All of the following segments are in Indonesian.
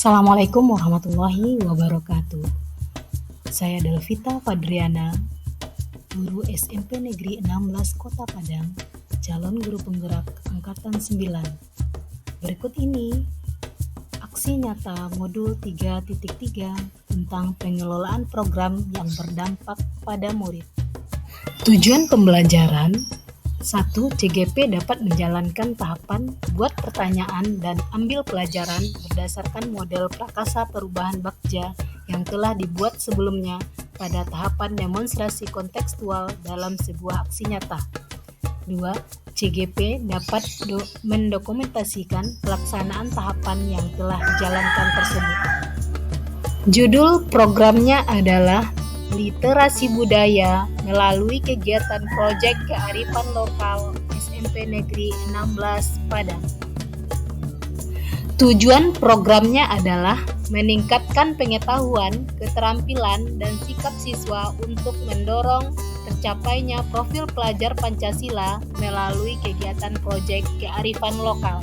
Assalamualaikum warahmatullahi wabarakatuh. Saya Delvita Fadriana, guru SMP Negeri 16 Kota Padang, calon guru penggerak Angkatan 9. Berikut ini aksi nyata modul 3.3 tentang pengelolaan program yang berdampak pada murid. Tujuan pembelajaran: 1. CGP dapat menjalankan tahapan buat pertanyaan dan ambil pelajaran berdasarkan model prakasa perubahan Bagja yang telah dibuat sebelumnya pada tahapan demonstrasi kontekstual dalam sebuah aksi nyata. 2. CGP dapat mendokumentasikan pelaksanaan tahapan yang telah dijalankan tersebut. Judul programnya adalah Literasi Budaya melalui kegiatan proyek kearifan lokal SMP Negeri 16 Padang. Tujuan programnya adalah meningkatkan pengetahuan, keterampilan, dan sikap siswa untuk mendorong tercapainya profil pelajar Pancasila melalui kegiatan proyek kearifan lokal.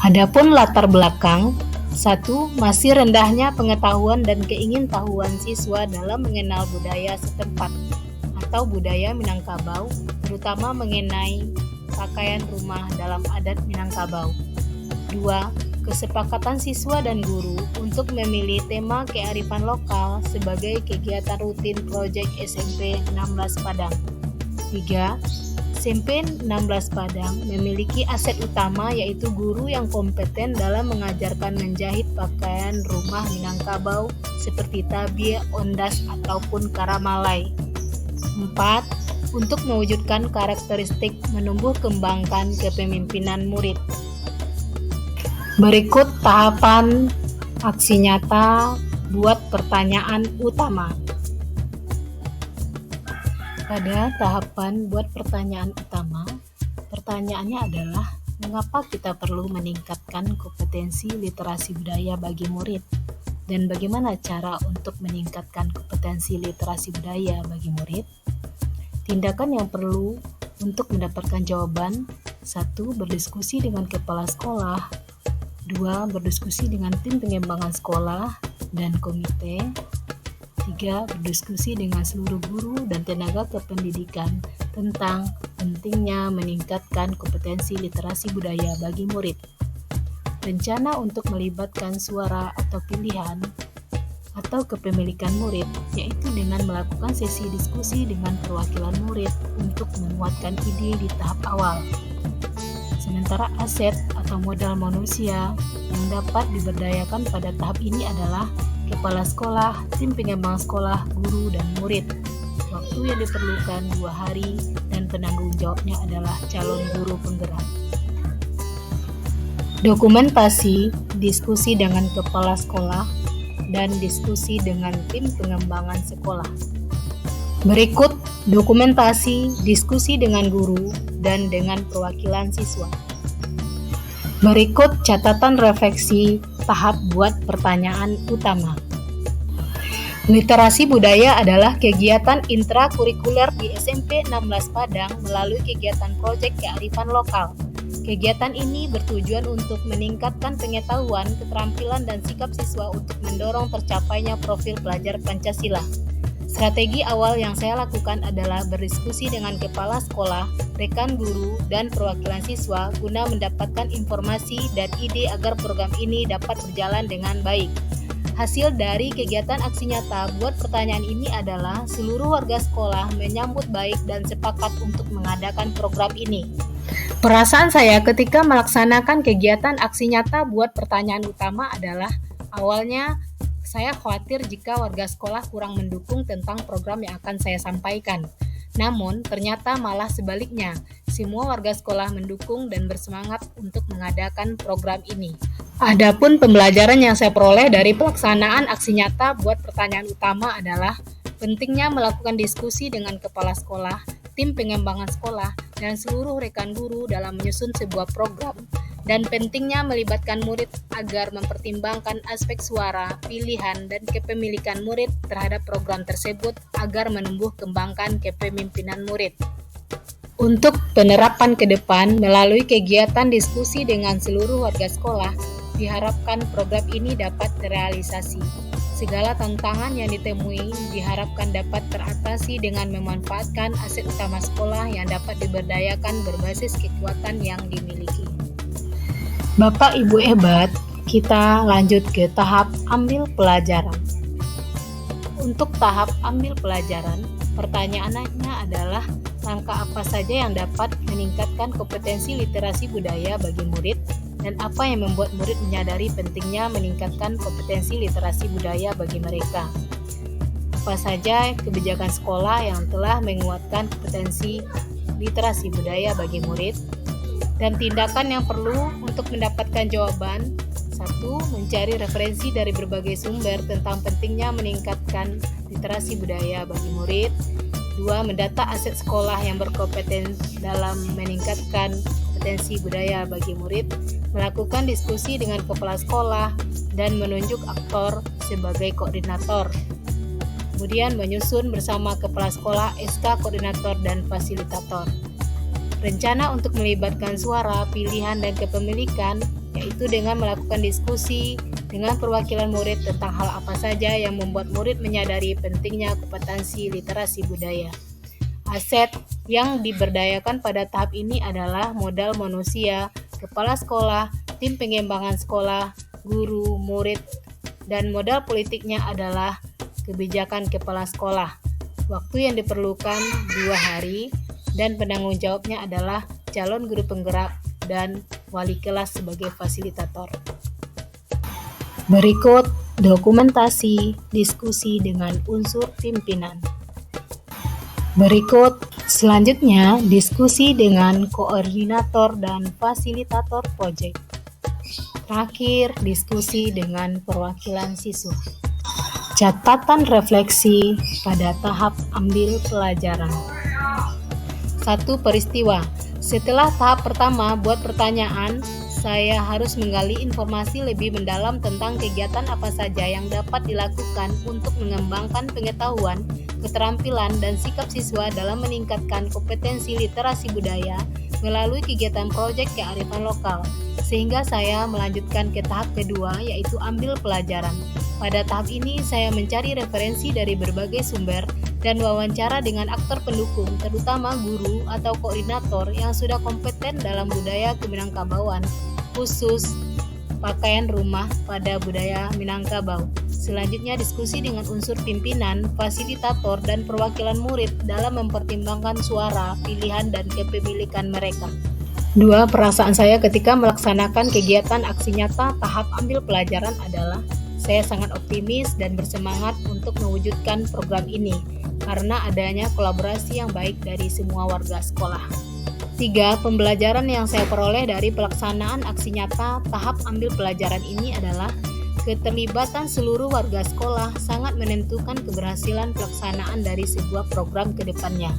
Adapun latar belakang: 1. Masih rendahnya pengetahuan dan keingintahuan siswa dalam mengenal budaya setempat atau budaya Minangkabau, terutama mengenai pakaian rumah dalam adat Minangkabau. 2. Kesepakatan siswa dan guru untuk memilih tema kearifan lokal sebagai kegiatan rutin proyek SMP 16 Padang. 3. SMP 16 Padang memiliki aset utama yaitu guru yang kompeten dalam mengajarkan menjahit pakaian rumah Minangkabau seperti tabir, ondas, ataupun karamalai. 4. Untuk mewujudkan karakteristik menumbuh kembangkan kepemimpinan murid. Berikut tahapan aksi nyata buat pertanyaan utama. Pada tahapan buat pertanyaan utama, pertanyaannya adalah mengapa kita perlu meningkatkan kompetensi literasi budaya bagi murid, dan bagaimana cara untuk meningkatkan kompetensi literasi budaya bagi murid. Tindakan yang perlu untuk mendapatkan jawaban: 1. Berdiskusi dengan kepala sekolah. 2. Berdiskusi dengan tim pengembangan sekolah dan komite. 3. Berdiskusi dengan seluruh guru dan tenaga kependidikan tentang pentingnya meningkatkan kompetensi literasi budaya bagi murid. Rencana untuk melibatkan suara atau pilihan atau kepemilikan murid, yaitu dengan melakukan sesi diskusi dengan perwakilan murid untuk menguatkan ide di tahap awal. Sementara aset atau modal manusia yang dapat diberdayakan pada tahap ini adalah kepala sekolah, tim pengembang sekolah, guru, dan murid. Waktu yang diperlukan 2 hari dan penanggung jawabnya adalah calon guru penggerak. Dokumentasi, diskusi dengan kepala sekolah, dan diskusi dengan tim pengembangan sekolah. Berikut dokumentasi, diskusi dengan guru, dan dengan perwakilan siswa. Berikut catatan refleksi tahap buat pertanyaan utama. Literasi budaya adalah kegiatan intrakurikuler di SMP 16 Padang melalui kegiatan proyek kearifan lokal. Kegiatan ini bertujuan untuk meningkatkan pengetahuan, keterampilan, dan sikap siswa untuk mendorong tercapainya profil pelajar Pancasila. Strategi awal yang saya lakukan adalah berdiskusi dengan kepala sekolah, rekan guru, dan perwakilan siswa guna mendapatkan informasi dan ide agar program ini dapat berjalan dengan baik. Hasil dari kegiatan aksi nyata buat pertanyaan ini adalah seluruh warga sekolah menyambut baik dan sepakat untuk mengadakan program ini. Perasaan saya ketika melaksanakan kegiatan aksi nyata buat pertanyaan utama adalah awalnya saya khawatir jika warga sekolah kurang mendukung tentang program yang akan saya sampaikan. Namun, ternyata malah sebaliknya. Semua warga sekolah mendukung dan bersemangat untuk mengadakan program ini. Adapun pembelajaran yang saya peroleh dari pelaksanaan aksi nyata buat pertanyaan utama adalah pentingnya melakukan diskusi dengan kepala sekolah, tim pengembangan sekolah, dan seluruh rekan guru dalam menyusun sebuah program, dan pentingnya melibatkan murid agar mempertimbangkan aspek suara, pilihan, dan kepemilikan murid terhadap program tersebut agar menumbuh kembangkan kepemimpinan murid. Untuk penerapan ke depan melalui kegiatan diskusi dengan seluruh warga sekolah, diharapkan program ini dapat terrealisasi. Segala tantangan yang ditemui diharapkan dapat teratasi dengan memanfaatkan aset utama sekolah yang dapat diberdayakan berbasis kekuatan yang dimiliki. Bapak Ibu hebat, kita lanjut ke tahap ambil pelajaran. Untuk tahap ambil pelajaran, pertanyaannya adalah langkah apa saja yang dapat meningkatkan kompetensi literasi budaya bagi murid dan apa yang membuat murid menyadari pentingnya meningkatkan kompetensi literasi budaya bagi mereka. Apa saja kebijakan sekolah yang telah menguatkan kompetensi literasi budaya bagi murid dan tindakan yang perlu untuk mendapatkan jawaban. 1. Mencari referensi dari berbagai sumber tentang pentingnya meningkatkan literasi budaya bagi murid. 2. Mendata aset sekolah yang berkompeten dalam meningkatkan kompetensi budaya bagi murid, melakukan diskusi dengan kepala sekolah, dan menunjuk aktor sebagai koordinator. Kemudian menyusun bersama kepala sekolah SK koordinator dan fasilitator. Rencana untuk melibatkan suara, pilihan, dan kepemilikan, yaitu dengan melakukan diskusi dengan perwakilan murid tentang hal apa saja yang membuat murid menyadari pentingnya kompetensi literasi budaya. Aset yang diberdayakan pada tahap ini adalah modal manusia, kepala sekolah, tim pengembangan sekolah, guru, murid, dan modal politiknya adalah kebijakan kepala sekolah. Waktu yang diperlukan 2 hari dan penanggung jawabnya adalah calon guru penggerak dan wali kelas sebagai fasilitator. Berikut dokumentasi diskusi dengan unsur pimpinan. Berikut selanjutnya diskusi dengan koordinator dan fasilitator proyek. Terakhir, diskusi dengan perwakilan siswa. Catatan refleksi pada tahap ambil pelajaran. 1. Peristiwa. Setelah tahap pertama buat pertanyaan, saya harus menggali informasi lebih mendalam tentang kegiatan apa saja yang dapat dilakukan untuk mengembangkan pengetahuan, keterampilan, dan sikap siswa dalam meningkatkan kompetensi literasi budaya melalui kegiatan proyek kearifan lokal, sehingga saya melanjutkan ke tahap kedua, yaitu ambil pelajaran. Pada tahap ini, saya mencari referensi dari berbagai sumber dan wawancara dengan aktor pendukung, terutama guru atau koordinator yang sudah kompeten dalam budaya Keminangkabauan, khusus pakaian rumah pada budaya Minangkabau. Selanjutnya, diskusi dengan unsur pimpinan, fasilitator, dan perwakilan murid dalam mempertimbangkan suara, pilihan, dan kepemilikan mereka. 2. Perasaan saya ketika melaksanakan kegiatan aksi nyata tahap ambil pelajaran adalah saya sangat optimis dan bersemangat untuk mewujudkan program ini karena adanya kolaborasi yang baik dari semua warga sekolah. 3. Pembelajaran yang saya peroleh dari pelaksanaan aksi nyata tahap ambil pelajaran ini adalah keterlibatan seluruh warga sekolah sangat menentukan keberhasilan pelaksanaan dari sebuah program ke depannya.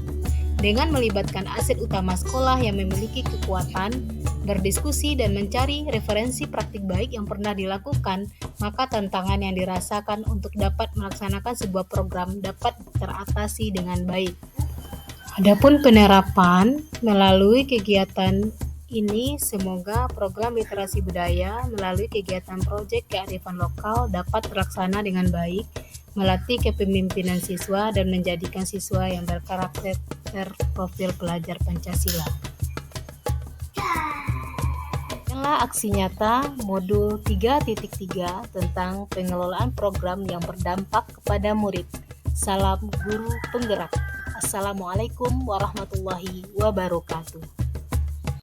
Dengan melibatkan aset utama sekolah yang memiliki kekuatan, berdiskusi dan mencari referensi praktik baik yang pernah dilakukan, maka tantangan yang dirasakan untuk dapat melaksanakan sebuah program dapat teratasi dengan baik. Adapun penerapan melalui kegiatan ini, semoga program literasi budaya melalui kegiatan proyek kearifan lokal dapat terlaksana dengan baik, melatih kepemimpinan siswa dan menjadikan siswa yang berkarakter profil pelajar Pancasila. Inilah aksi nyata modul 3.3 tentang pengelolaan program yang berdampak kepada murid. Salam guru penggerak. Assalamualaikum warahmatullahi wabarakatuh.